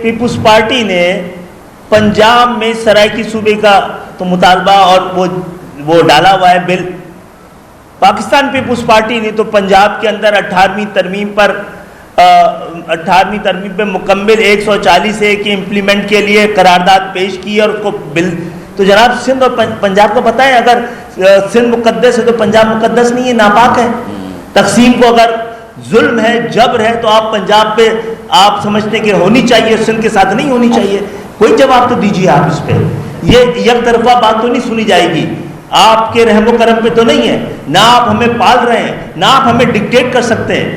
Peoples party نے پنجاب میں سرائکی صوبے کا تو مطالبہ اور وہ ڈالا ہوا ہے بل. پاکستان پیپلز پارٹی نے تو پنجاب کے اندر 18ویں ترمیم پہ مکمل 140A کی امپلیمنٹ کے لیے قرارداد پیش کی اور اس کو بل. تو جناب سندھ اور پنجاب کو پتہ ہے اگر سندھ مقدس ہے تو پنجاب مقدس نہیں ہے, ناپاک ہے. تقسیم کو اگر ظلم ہے, جبر ہے, تو آپ پنجاب پہ آپ سمجھتے ہیں کہ ہونی چاہیے, سندھ کے ساتھ نہیں ہونی چاہیے. کوئی جواب تو دیجیے آپ اس پہ. یہ یک طرفہ بات تو نہیں سنی جائے گی. آپ کے رحم و کرم پہ تو نہیں ہے, نہ آپ ہمیں پال رہے ہیں, نہ آپ ہمیں ڈکٹیٹ کر سکتے ہیں.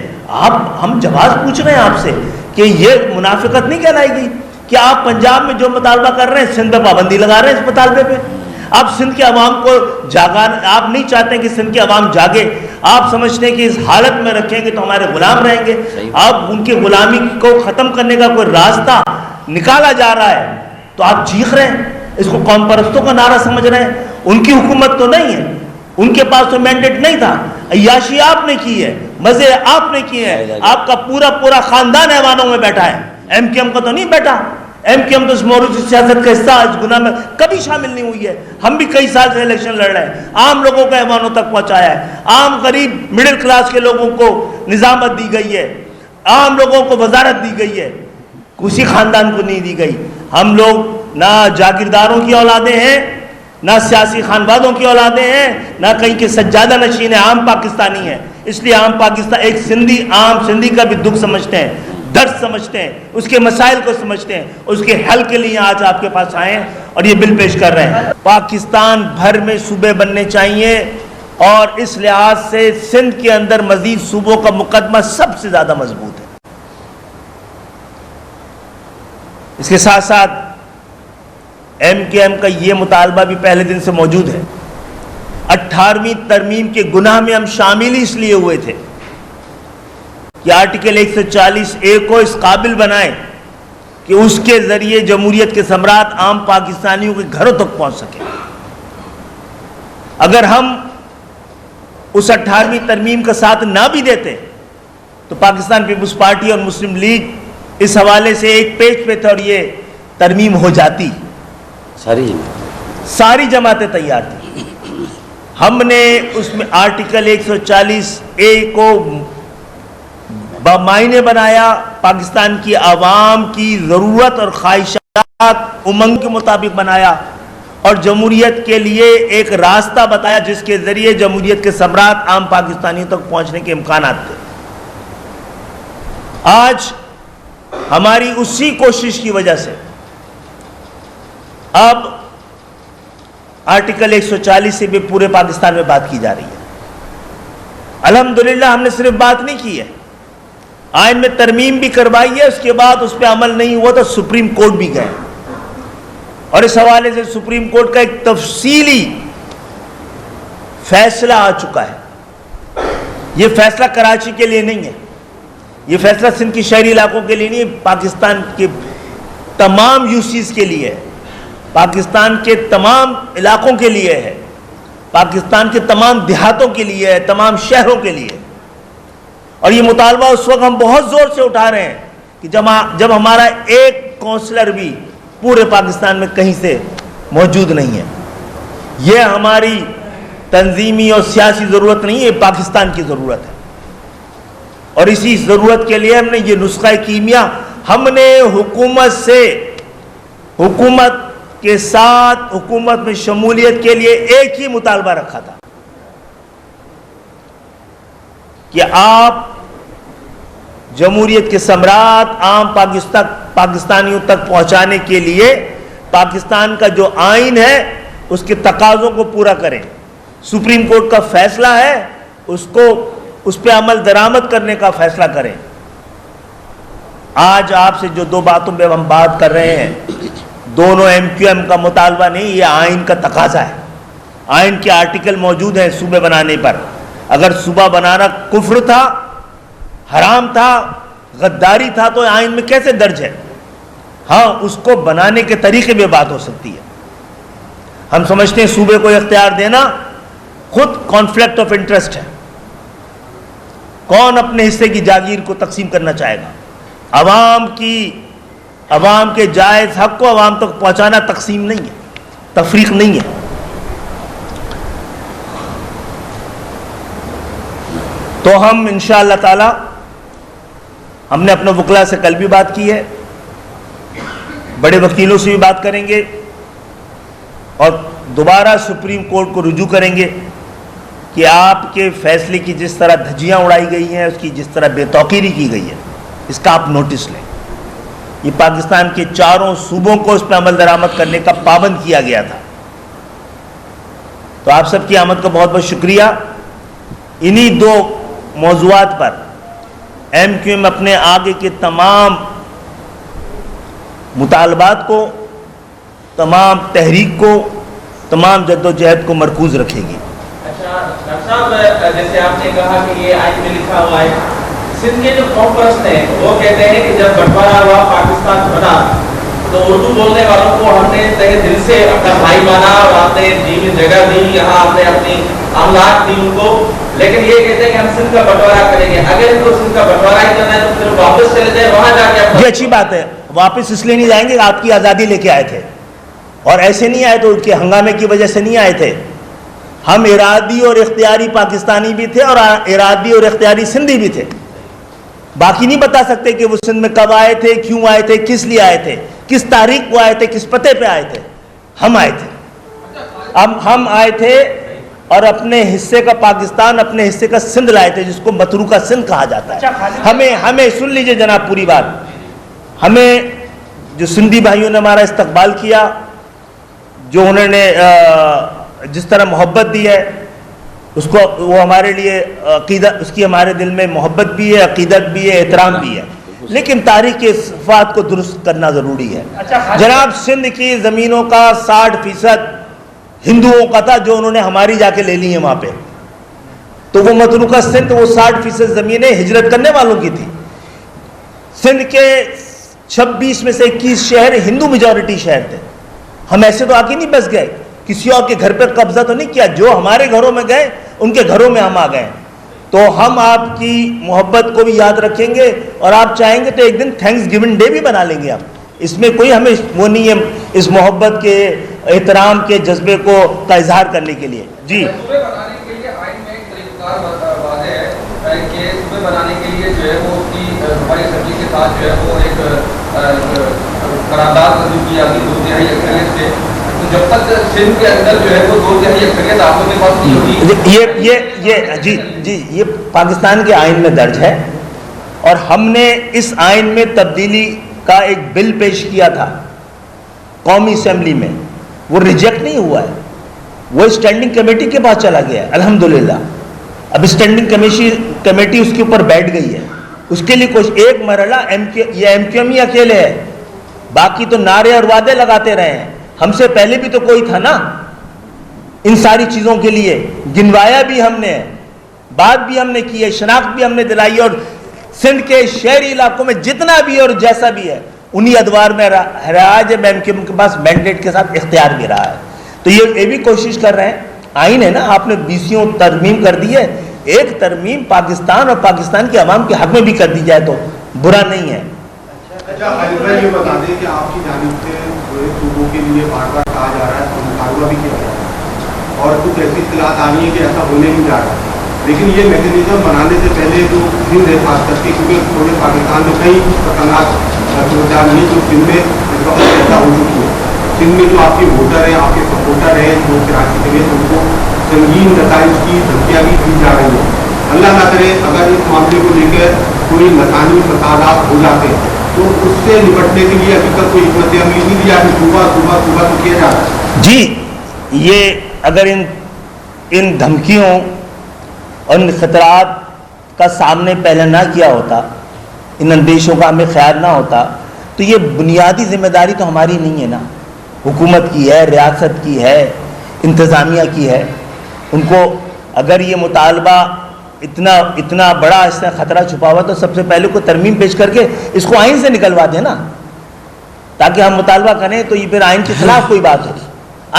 ہم جواز پوچھ رہے ہیں آپ سے کہ یہ منافقت نہیں کہلائے گی کہ آپ پنجاب میں جو مطالبہ کر رہے ہیں سندھ پہ پابندی لگا رہے ہیں اس مطالبے پہ. آپ سندھ کے عوام کو آپ نہیں چاہتے کہ سندھ کے عوام جاگے. آپ سمجھتے ہیں کہ اس حالت میں رکھیں گے تو ہمارے غلام رہیں گے. آپ ان کی غلامی کو ختم کرنے کا کوئی راستہ نکالا جا رہا ہے تو آپ چیخ رہے ہیں, اس کو قوم پرستوں کا نعرہ سمجھ رہے ہیں. ان کی حکومت تو نہیں ہے, ان کے پاس تو مینڈیٹ نہیں تھا. عیاشی آپ نے کی ہے, مزے آپ نے کیے ہیں. آپ کا پورا خاندان ایوانوں میں بیٹھا ہے, ایم کیو ایم کا تو نہیں بیٹھا. ایم کیو ایم تو اس موروثی سیاست کا حصہ اس گناہ میں کبھی شامل نہیں ہوئی ہے. ہم بھی کئی سال سے الیکشن لڑ رہے ہیں, عام لوگوں کو ایوانوں تک پہنچایا ہے. عام غریب مڈل کلاس کے لوگوں کو نظامت دی گئی ہے, عام لوگوں کو وزارت دی گئی ہے, کسی خاندان کو نہیں دی گئی. ہم لوگ نہ جاگیرداروں کی اولادیں ہیں, نہ سیاسی خانوادوں کی اولادیں ہیں, نہ کہیں کے سجادہ نشین ہیں, عام پاکستانی ہیں. اس لیے عام پاکستان ایک عام سندھی کا بھی دکھ سمجھتے ہیں, درد سمجھتے ہیں, اس کے مسائل کو سمجھتے ہیں, اس کے حل کے لیے آج آپ کے پاس آئے ہیں اور یہ بل پیش کر رہے ہیں. پاکستان بھر میں صوبے بننے چاہیے اور اس لحاظ سے سندھ کے اندر مزید صوبوں کا مقدمہ سب سے زیادہ مضبوط ہے. اس کے ساتھ ساتھ ایم کیو ایم کا یہ مطالبہ بھی پہلے دن سے موجود ہے. 18ویں ترمیم کے گناہ میں ہم شامل ہی اس لیے ہوئے تھے کہ آرٹیکل 140A کو اس قابل بنائیں کہ اس کے ذریعے جمہوریت کے ثمرات عام پاکستانیوں کے گھروں تک پہنچ سکیں. اگر ہم اس 18ویں ترمیم کا ساتھ نہ بھی دیتے تو پاکستان پیپلز پارٹی اور مسلم لیگ اس حوالے سے ایک پیج پہ تھے اور یہ ترمیم ہو جاتی. ساری جماعتیں تیار تھیں. ہم نے اس میں آرٹیکل 140A کو بمعنی بنایا, پاکستان کی عوام کی ضرورت اور خواہشات امنگ کے مطابق بنایا اور جمہوریت کے لیے ایک راستہ بتایا جس کے ذریعے جمہوریت کے ثمرات عام پاکستانیوں تک پہنچنے کے امکانات تھے. آج ہماری اسی کوشش کی وجہ سے اب آرٹیکل 140 سے بھی پورے پاکستان میں بات کی جا رہی ہے. الحمدللہ ہم نے صرف بات نہیں کی ہے, آئین میں ترمیم بھی کروائی ہے, اس کے بعد اس پہ عمل نہیں ہوا تو سپریم کورٹ بھی گئے اور اس حوالے سے سپریم کورٹ کا ایک تفصیلی فیصلہ آ چکا ہے. یہ فیصلہ کراچی کے لیے نہیں ہے, یہ فیصلہ سندھ کی شہری علاقوں کے لیے نہیں, پاکستان کے تمام یوسیز کے لیے ہے, پاکستان کے تمام علاقوں کے لیے ہے, پاکستان کے تمام دیہاتوں کے لیے ہے, تمام شہروں کے لیے. اور یہ مطالبہ اس وقت ہم بہت زور سے اٹھا رہے ہیں کہ جب ہمارا ایک کونسلر بھی پورے پاکستان میں کہیں سے موجود نہیں ہے. یہ ہماری تنظیمی اور سیاسی ضرورت نہیں ہے, پاکستان کی ضرورت ہے. اور اسی ضرورت کے لیے ہم نے یہ نسخہ کیمیا, ہم نے حکومت کے ساتھ حکومت میں شمولیت کے لیے ایک ہی مطالبہ رکھا تھا کہ آپ جمہوریت کے ثمرات عام پاکستانیوں تک پہنچانے کے لیے پاکستان کا جو آئین ہے اس کے تقاضوں کو پورا کریں. سپریم کورٹ کا فیصلہ ہے, اس پہ عمل درآمد کرنے کا فیصلہ کریں. آج آپ سے جو دو باتوں پہ ہم بات کر رہے ہیں, دونوں ایم کیو ایم کا مطالبہ نہیں, یہ آئین کا تقاضا ہے. آئین کے آرٹیکل موجود ہیں صوبے بنانے پر. اگر صوبہ بنانا کفر تھا, حرام تھا, غداری تھا تو آئین میں کیسے درج ہے؟ ہاں, اس کو بنانے کے طریقے میں بات ہو سکتی ہے. ہم سمجھتے ہیں صوبے کو اختیار دینا خود کانفلکٹ آف انٹرسٹ ہے. کون اپنے حصے کی جاگیر کو تقسیم کرنا چاہے گا؟ عوام کی عوام کے جائز حق کو عوام تک پہنچانا تقسیم نہیں ہے، تفریق نہیں ہے. تو ہم انشاءاللہ تعالی ہم نے اپنے وکلاء سے کل بھی بات کی ہے، بڑے وکیلوں سے بھی بات کریں گے اور دوبارہ سپریم کورٹ کو رجوع کریں گے کہ آپ کے فیصلے کی جس طرح دھجیاں اڑائی گئی ہیں، اس کی جس طرح بے توقیری کی گئی ہے، اس کا آپ نوٹس لیں. یہ پاکستان کے چاروں صوبوں کو اس پہ عمل درآمد کرنے کا پابند کیا گیا تھا. تو آپ سب کی آمد کا بہت بہت شکریہ. انہی دو موضوعات پر ایم کیو ایم اپنے آگے کے تمام مطالبات کو، تمام تحریک کو، تمام جد و جہد کو مرکوز رکھے گی. اچھا ڈاکٹر صاحب، جیسے آپ نے کہا کہ یہ آئین میں لکھا ہوا ہے، سندھ کے جو قوم پرست ہیں وہ کہتے ہیں کہ جب بٹوارا ہوا پاکستان بنا تو اردو بولنے والوں کو ہم نے تہ دل سے اپنا بھائی مانا اور آپ نے جی جگہ دی، یہاں آپ نے اپنی املاک دی ان کو، لیکن یہ کہتے ہیں کہ ہم سندھ کا بٹوارا کریں گے. اگر ان کو سندھ کا بٹوارا ہی کرنا ہے تو پھر واپس چلے جائیں وہاں جا کے. یہ اچھی بات ہے، واپس اس لیے نہیں جائیں گے کہ آپ کی آزادی لے کے آئے تھے، اور ایسے نہیں آئے تو ان کے ہنگامے کی وجہ سے نہیں آئے تھے. ہم ارادی اور اختیاری پاکستانی بھی تھے اور ارادی اور اختیاری سندھی بھی تھے. باقی نہیں بتا سکتے کہ وہ سندھ میں کب آئے تھے، کیوں آئے تھے، کس لیے آئے تھے، کس تاریخ کو آئے تھے، کس پتے پہ آئے تھے. ہم آئے تھے، ہم آئے تھے اور اپنے حصے کا پاکستان، اپنے حصے کا سندھ لائے تھے، جس کو متروکہ سندھ کہا جاتا ہے. ہمیں سن لیجئے جناب پوری بات، ہمیں جو سندھی بھائیوں نے ہمارا استقبال کیا، جو انہوں نے جس طرح محبت دی ہے، اس کو وہ ہمارے لیے عقیدت، اس کی ہمارے دل میں محبت بھی ہے، عقیدت بھی ہے، احترام بھی ہے، لیکن تاریخ کے صفات کو درست کرنا ضروری ہے. جناب سندھ کی زمینوں کا 60% ہندوؤں کا تھا، جو انہوں نے ہماری جا کے لے لی ہیں وہاں پہ. تو وہ متروکہ سندھ، وہ 60% زمینیں ہجرت کرنے والوں کی تھی. سندھ کے 26 میں سے 21 شہر ہندو میجورٹی شہر تھے. ہم ایسے تو آگے نہیں بس گئے، کسی اور کے گھر پر قبضہ تو نہیں کیا. جو ہمارے گھروں میں گئے ان کے گھروں میں ہم آ گئے. تو ہم آپ کی محبت کو بھی یاد رکھیں گے، اور آپ چاہیں گے تو ایک دن تھینکس گیونگ ڈے بھی بنا لیں گے. آپ اس میں کوئی ہمیں وہ نہیں ہے، اس محبت کے، احترام کے جذبے کو کا اظہار کرنے کے لیے. جی بنانے کے لیے آئین میں ایک طریقہ کار واضح ہے کہ صوبے بنانے کے لیے جو ہے وہ اس کی ہماری اسمبلی کے ساتھ جو ہے وہ ایک قرارداد منظور کی جاتی 2/3 اکثریت سے. تو جب تک سندھ کے اندر جو ہے وہ 2/3 اکثریت آپ لوگوں کے پاس نہیں ہوگی. جی یہ پاکستان کے آئین میں درج ہے، اور ہم نے اس آئین میں تبدیلی کا ایک بل پیش کیا تھا قومی اسمبلی میں. وہ ریجیکٹ نہیں ہوا ہے، وہ اسٹینڈنگ کمیٹی کے پاس چلا گیا ہے الحمدللہ. اب اسٹینڈنگ کمیٹی اس کے اوپر بیٹھ گئی ہے. اس کے لیے کچھ ایک مرحلہ ایم کیو ایم ہی اکیلے ہے، باقی تو نعرے اور وعدے لگاتے رہے ہیں. ہم سے پہلے بھی تو کوئی تھا نا ان ساری چیزوں کے لیے. گنوایا بھی ہم نے، بات بھی ہم نے کی ہے، شناخت بھی ہم نے دلائی ہے. اور سندھ کے شہری علاقوں میں جتنا بھی اور جیسا بھی ہے انہی ادوار میں رہا ہے، ایم کیو ایم کے پاس مینڈیٹ کے ساتھ اختیار بھی رہا ہے. تو یہ بھی کوشش کر رہے ہیں. آئین ہے نا، آپ نے 20 ترمیم کر دی ہے، ایک ترمیم پاکستان اور پاکستان کے عوام کے حق میں بھی کر دی جائے تو برا نہیں ہے. اچھا یہ بتا دیں کہ آپ کی جانب سے صوبوں کے لیے بار بار کہا جا رہا ہے اور مطالبہ بھی کیا جا رہا ہے، اور کچھ ایسی اطلاعات آ رہی ہیں کہ ایسا ہونے نہیں جا رہا. لیکن یہ میکینزم بنانے سے پہلے جو سندھ ہے خاص کر کے، کیونکہ پورے پاکستان میں کئی خطرناک صورتحال نہیں جو سندھ میں اس وقت ایسا ہو چکی ہے. سندھ میں جو آپ کے ووٹر ہیں، آپ کے سپورٹر ہیں، جو کراچی کے لیے ان کو سنگین نتائج کی دھمکیاں بھی دی جا رہی ہیں. اللہ نہ کرے اگر اس معاملے کو لے کر کوئی لسانی فسادات ہو جاتے ہیں تو اس سے نپٹنے کے لیے ابھی تک کوئی حکمت عملی نہیں دیا کہ صبح تو کیا جا رہا ہے. جی یہ اگر ان دھمکیوں اور ان خطرات کا سامنے پہلے نہ کیا ہوتا، ان اندیشوں کا ہمیں خیال نہ ہوتا، تو یہ بنیادی ذمہ داری تو ہماری نہیں ہے نا، حکومت کی ہے، ریاست کی ہے، انتظامیہ کی ہے. ان کو اگر یہ مطالبہ اتنا بڑا اس میں خطرہ چھپا ہوا تو سب سے پہلے کوئی ترمیم پیش کر کے اس کو آئین سے نکلوا دیں نا، تاکہ ہم مطالبہ کریں تو یہ پھر آئین کے خلاف کوئی بات ہوگی.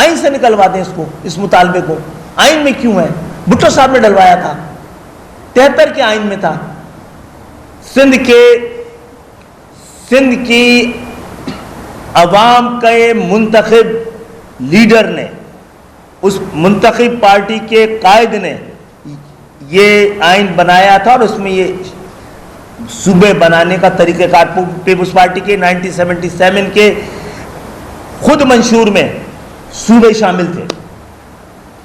آئین سے نکلوا دیں اس کو، اس مطالبے کو. آئین میں کیوں ہے؟ بھٹو صاحب نے ڈلوایا تھا، 73 کے آئین میں تھا. سندھ کی عوام کے منتخب لیڈر نے، اس منتخب پارٹی کے قائد نے یہ آئین بنایا تھا، اور اس میں یہ صوبے بنانے کا طریقہ کار پیپلز پارٹی کے 1977 کے خود منشور میں صوبے شامل تھے.